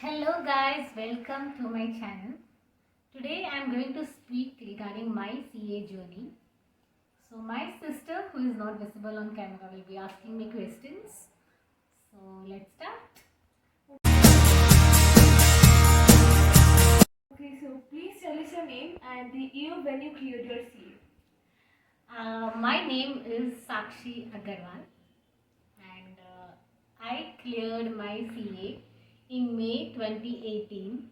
Hello guys, welcome to my channel. Today I am going to speak regarding my CA journey. So my sister, who is not visible on camera, will be asking me questions. So let's start. Okay, so please tell us your name and the year when you cleared your CA. My name is Sakshi Agarwal and I cleared my CA in May 2018.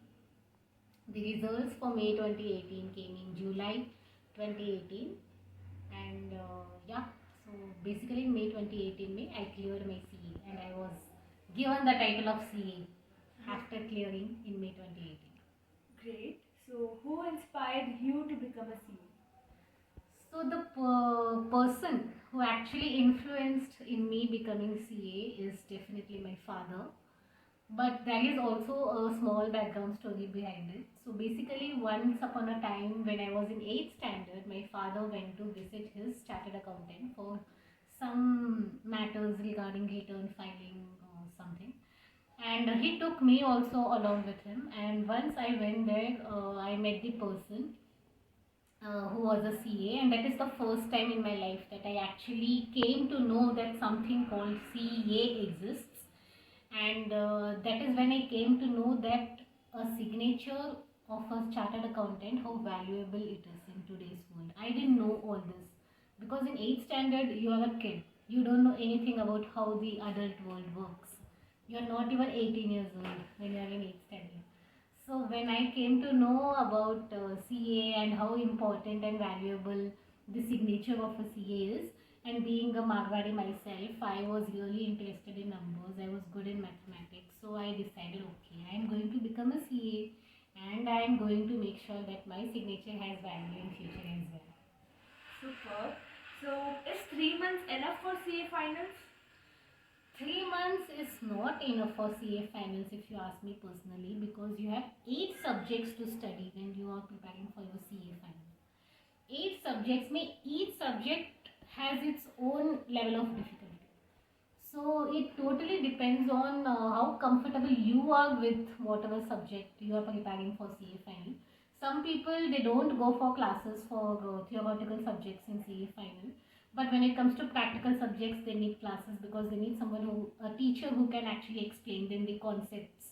The results for May 2018 came in July 2018 and so basically in May 2018 I cleared my CA and I was given the title of CA after clearing in May 2018. Great. So, who inspired you to become a CA? So the person who actually influenced in me becoming CA is definitely my father. But there is also a small background story behind it. So basically, once upon a time when I was in 8th standard, my father went to visit his chartered accountant for some matters regarding return filing or something. And he took me also along with him. And once I went there, I met the person who was a CA, and that is the first time in my life that I actually came to know that something called CA exists. And that is when I came to know that a signature of a chartered accountant, how valuable it is in today's world. I didn't know all this because in 8th standard you are a kid. You don't know anything about how the adult world works. You are not even 18 years old when you are in 8th standard. So when I came to know about CA and how important and valuable the signature of a CA is, and being a Marwari myself, I was really interested in numbers. I was good in mathematics, so I decided, okay, I am going to become a CA, and I am going to make sure that my signature has value in future as well. Super. So, is 3 months enough for CA finals? 3 months is not enough for CA finals if you ask me personally, because you have 8 subjects to study when you are preparing for your CA final. 8 subjects may each subject has its own level of difficulty. So it totally depends on how comfortable you are with whatever subject you are preparing for CA final. Some people, they don't go for classes for theoretical subjects in CA final, but when it comes to practical subjects they need classes because they need someone who, a teacher who can actually explain them the concepts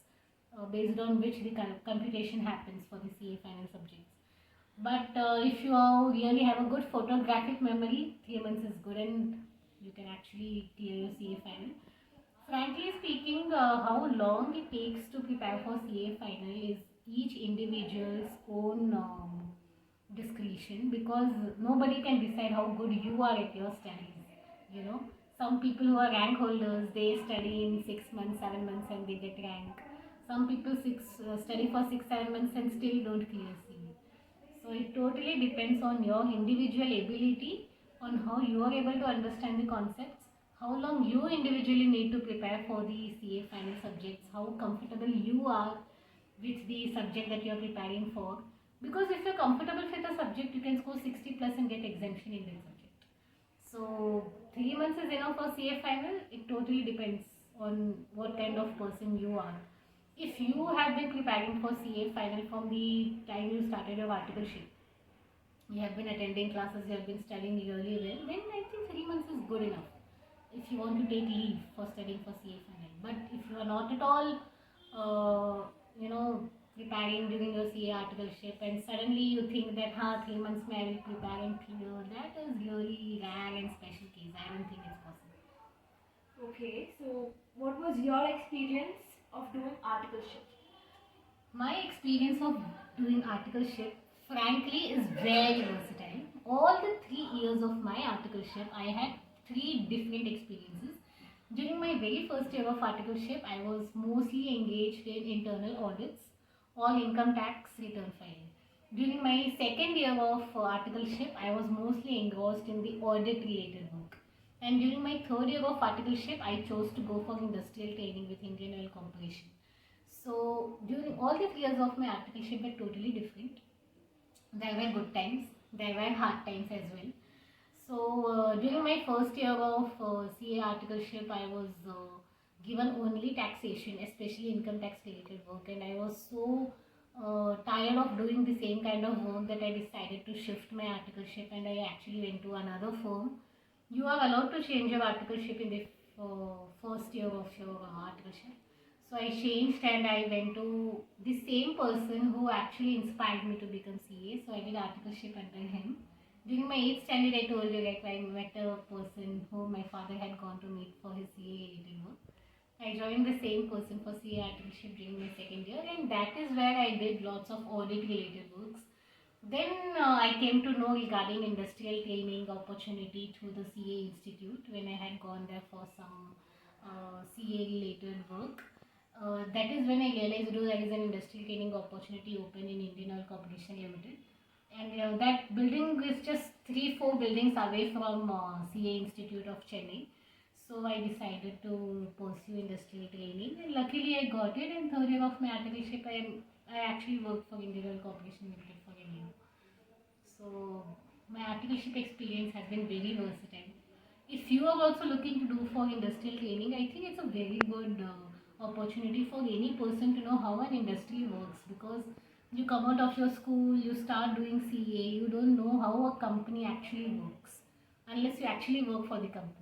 based on which the computation happens for the CA final subjects. But if you really have a good photographic memory, 3 months is good and you can actually clear your CA final. Frankly speaking, how long it takes to prepare for CA final is each individual's own discretion, because nobody can decide how good you are at your studies. You know, some people who are rank holders, they study in 6 months, 7 months, and they get rank. Some people study for 6, 7 months and still don't clear CA. So it totally depends on your individual ability, on how you are able to understand the concepts, how long you individually need to prepare for the CA final subjects, how comfortable you are with the subject that you are preparing for. Because if you're comfortable with a subject, you can score 60 plus and get exemption in that subject. So 3 months is enough for CA final. It totally depends on what kind of person you are. If you have been preparing for CA final from the time you started your articleship, you have been attending classes, you have been studying really well, then I think 3 months is good enough if you want to take leave for studying for CA final. But if you are not at all, preparing during your CA articleship and suddenly you think that, 3 months may I will prepare and clear, that is really rare and special case. I don't think it's possible. Okay, so what was your experience of doing articleship? My experience of doing articleship, frankly, is very versatile. All the 3 years of my articleship, I had 3 different experiences. During my very first year of articleship, I was mostly engaged in internal audits or income tax return filing. During my second year of articleship, I was mostly engrossed in the audit related work. And during my third year of articleship, I chose to go for industrial training with Indian Oil Corporation. So during all the 3 years of my articleship were totally different. There were good times, there were hard times as well. So during my first year of CA articleship, I was given only taxation, especially income tax related work, and I was so tired of doing the same kind of work that I decided to shift my articleship, and I actually went to another firm. You are allowed to change your articleship in the first year of your articleship. So I changed and I went to the same person who actually inspired me to become CA. So I did articleship under him. During my 8th standard, I told you, like, I met a person who my father had gone to meet for his CA related work. I joined the same person for CA articleship during my second year, and that is where I did lots of audit related works. Then I came to know regarding industrial training opportunity through the CA Institute when I had gone there for some CA related work. That is when I realized there is an industrial training opportunity open in Indian Oil Corporation Limited. And that building is just 3-4 buildings away from CA Institute of Chennai. So I decided to pursue industrial training, and luckily I got it. In third year of my apprenticeship, I actually worked for Indian Oil Corporation Limited for a year. So my apprenticeship experience has been very versatile. If you are also looking to do for industrial training, I think it's a very good opportunity for any person to know how an industry works, because you come out of your school, you start doing CA, you don't know how a company actually works unless you actually work for the company.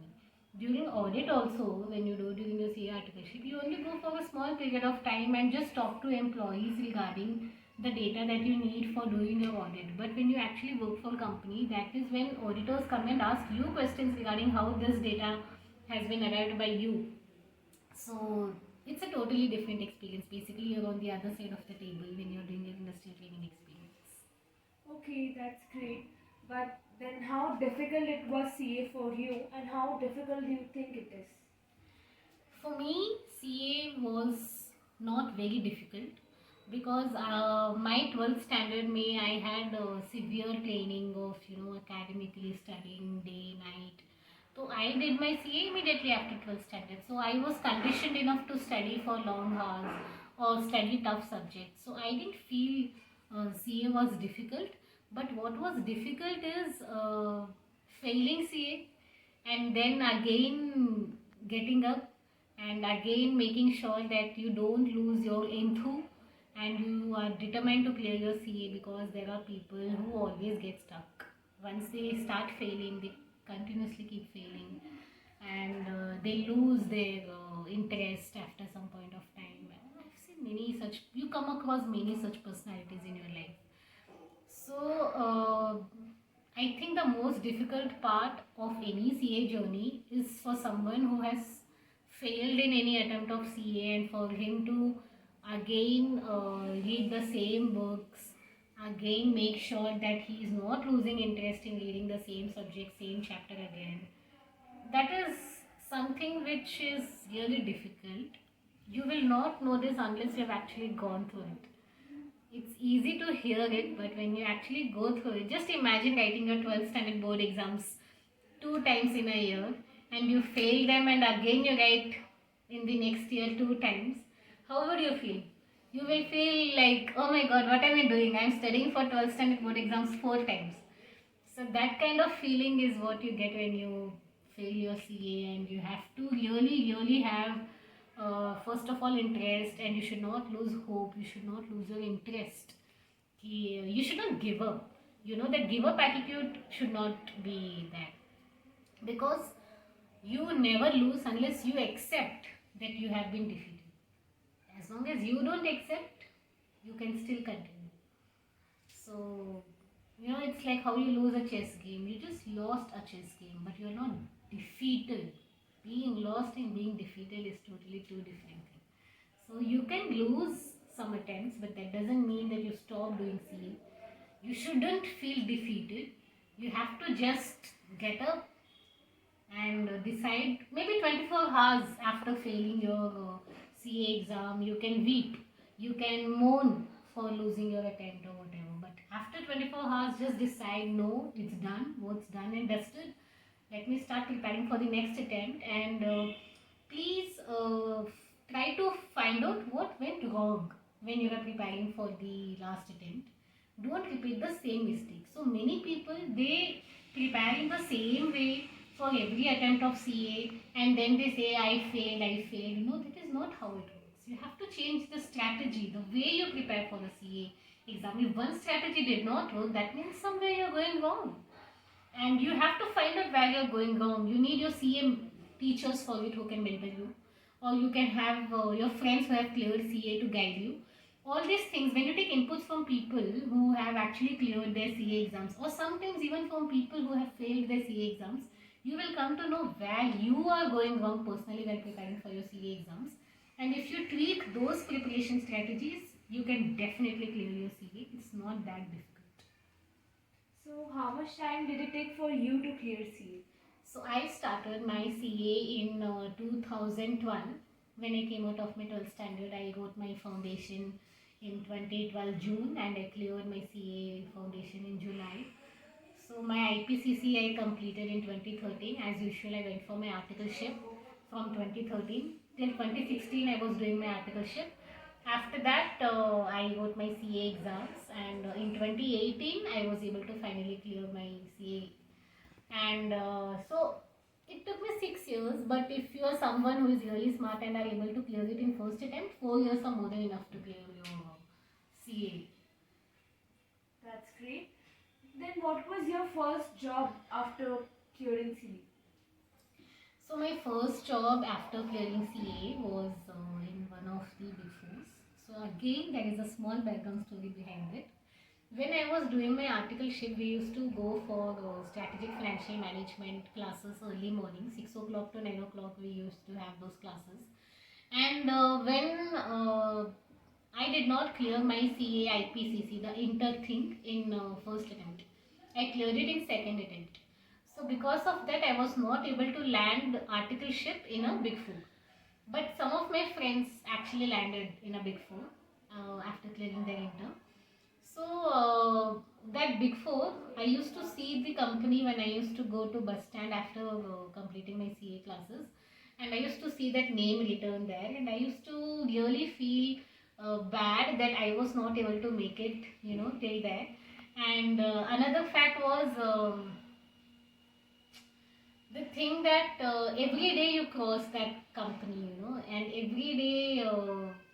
During audit also, when you do during your CA articleship, you only go for a small period of time and just talk to employees regarding the data that you need for doing your audit. But when you actually work for a company, that is when auditors come and ask you questions regarding how this data has been arrived by you. So it's a totally different experience. Basically, you're on the other side of the table when you're doing your industrial training experience. Okay, that's great. But then how difficult it was CA for you and how difficult do you think it is? For me, CA was not very difficult because my 12th standard May I had severe training of academically studying day night. So I did my CA immediately after 12th standard. So I was conditioned enough to study for long hours or study tough subjects. So I didn't feel CA was difficult. But what was difficult is failing CA and then again getting up and again making sure that you don't lose your enthu and you are determined to clear your CA, because there are people who always get stuck. Once they start failing, they continuously keep failing, and they lose their interest after some point of time. I've seen many such, you come across many such personalities in your life. So, I think the most difficult part of any CA journey is for someone who has failed in any attempt of CA, and for him to again read the same books, again make sure that he is not losing interest in reading the same subject, same chapter again. That is something which is really difficult. You will not know this unless you have actually gone through it. It's easy to hear it, but when you actually go through it, just imagine writing your 12th standard board exams 2 times in a year and you fail them, and again you write in the next year 2 times. How would you feel? You will feel like, oh my god, what am I doing? I'm studying for 12th standard board exams 4 times. So that kind of feeling is what you get when you fail your CA, and you have to really have first of all interest, and you should not lose hope. You should not lose your interest. You should not give up. You know that give up attitude should not be there, because you never lose unless you accept that you have been defeated. As long as you don't accept, you can still continue. So, it's like how you lose a chess game. You just lost a chess game, but you're not defeated. Being lost and being defeated is totally two different things. So, you can lose some attempts, but that doesn't mean that you stop doing CA. You shouldn't feel defeated. You have to just get up and decide. Maybe 24 hours after failing your CA exam, you can weep, you can moan for losing your attempt or whatever. But after 24 hours, just decide, no, it's done, what's done and dusted. Let me start preparing for the next attempt, and please try to find out what went wrong when you are preparing for the last attempt. Don't repeat the same mistake. So many people, they prepare in the same way for every attempt of CA, and then they say I failed, I failed. No, that is not how it works. You have to change the strategy, the way you prepare for the CA exam. If one strategy did not work, that means somewhere you're going wrong. And you have to find out where you're going wrong. You need your CA teachers for it who can mentor you, or you can have your friends who have cleared CA to guide you. All these things, when you take inputs from people who have actually cleared their CA exams, or sometimes even from people who have failed their CA exams, you will come to know where you are going wrong personally while preparing for your CA exams. And if you tweak those preparation strategies, you can definitely clear your CA. It's not that difficult. So, how much time did it take for you to clear CA? So I started my CA in 2012. When I came out of my 12th standard, I wrote my foundation in 2012 June, and I cleared my CA foundation in July. So my IPCC I completed in 2013. As usual, I went for my articleship from 2013 till 2016. I was doing my articleship. After that, I wrote my CA exams, and in 2018, I was able to finally clear my CA. And so it took me 6 years. But if you are someone who is really smart and are able to clear it in first attempt, 4 years are more than enough to clear your CA. That's great. Then, what was your first job after clearing CA? So my first job after clearing CA was in one of the big fours. So again, there is a small background story behind it. When I was doing my articleship, we used to go for strategic financial management classes early morning, 6 o'clock to 9 o'clock. We used to have those classes. And when I did not clear my CA IPCC, the inter thing, in first attempt, I cleared it in second attempt. So because of that, I was not able to land articleship in a big four. But some of my friends actually landed in a big four after clearing their inter. So that big four, I used to see the company when I used to go to bus stand after completing my CA classes, and I used to see that name written there, and I used to really feel bad that I was not able to make it, till there. And another fact was. The thing that every day you cross that company, and every day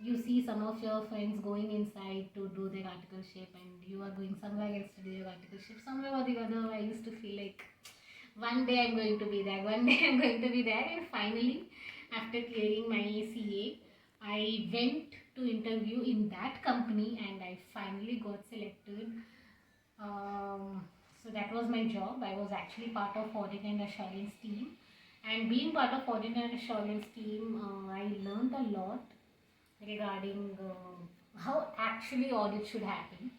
you see some of your friends going inside to do their articleship, and you are going somewhere else to do your articleship. Somewhere or the other, I used to feel like one day I'm going to be there, one day I'm going to be there. And finally, after clearing my CA, I went to interview in that company, and I finally got selected. So that was my job. I was actually part of audit and assurance team, and being part of audit and assurance team, I learned a lot regarding how actually audit should happen.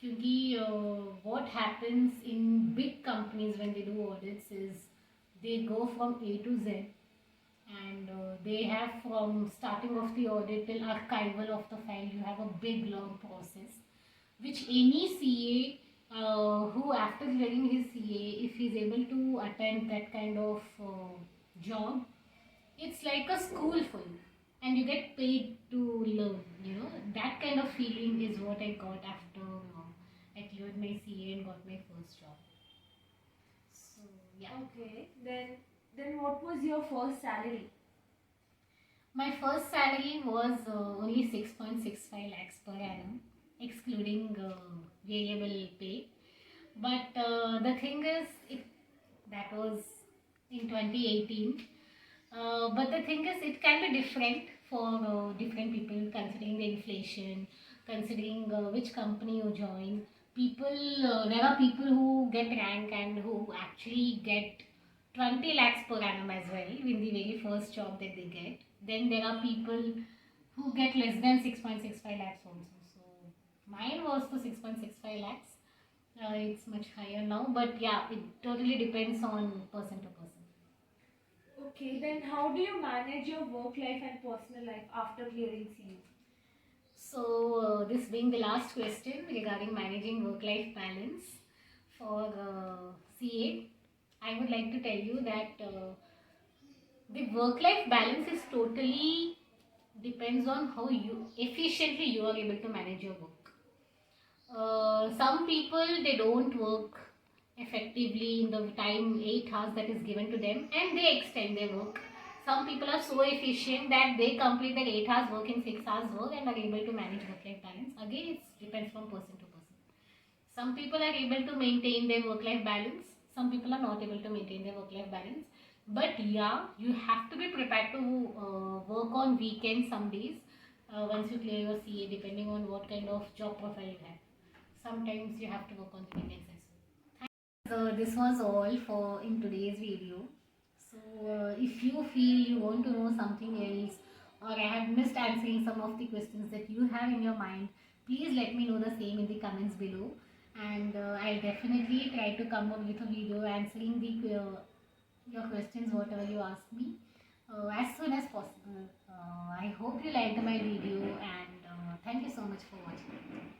क्योंकि what happens in big companies when they do audits is they go from A to Z, and they have from starting of the audit till archival of the file. You have a big long process which any CA who after clearing his CA, if he's able to attend that kind of job, it's like a school for you, and you get paid to learn. That kind of feeling is what I got after I cleared my CA and got my first job. So yeah. Okay. Then what was your first salary? My first salary was only 6.65 lakhs per annum, excluding variable pay. But the thing is, that was in 2018. But the thing is, it can be different for different people, considering the inflation, considering which company you join. There are people who get rank and who actually get 20 lakhs per annum as well in the very first job that they get. Then there are people who get less than 6.65 lakhs also. So mine was the 6.65 lakhs. It's much higher now, but yeah, it totally depends on person to person. Okay, then how do you manage your work life and personal life after clearing CA? So, this being the last question regarding managing work-life balance for CA, I would like to tell you that the work-life balance is totally depends on how efficiently you are able to manage your work. Some people, they don't work effectively in the time 8 hours that is given to them, and they extend their work. Some people are so efficient that they complete their 8 hours work in 6 hours work and are able to manage work life balance. Again, it depends from person to person. Some people are able to maintain their work life balance, some people are not able to maintain their work life balance. But yeah, you have to be prepared to work on weekends some days once you clear your CA, depending on what kind of job profile you have. Sometimes you have to work on weekends as well. So this was all for in today's video. So if you feel you want to know something else, or I have missed answering some of the questions that you have in your mind, please let me know the same in the comments below, and I'll definitely try to come up with a video answering the your questions whatever you ask me as soon as possible. I hope you liked my video, and thank you so much for watching.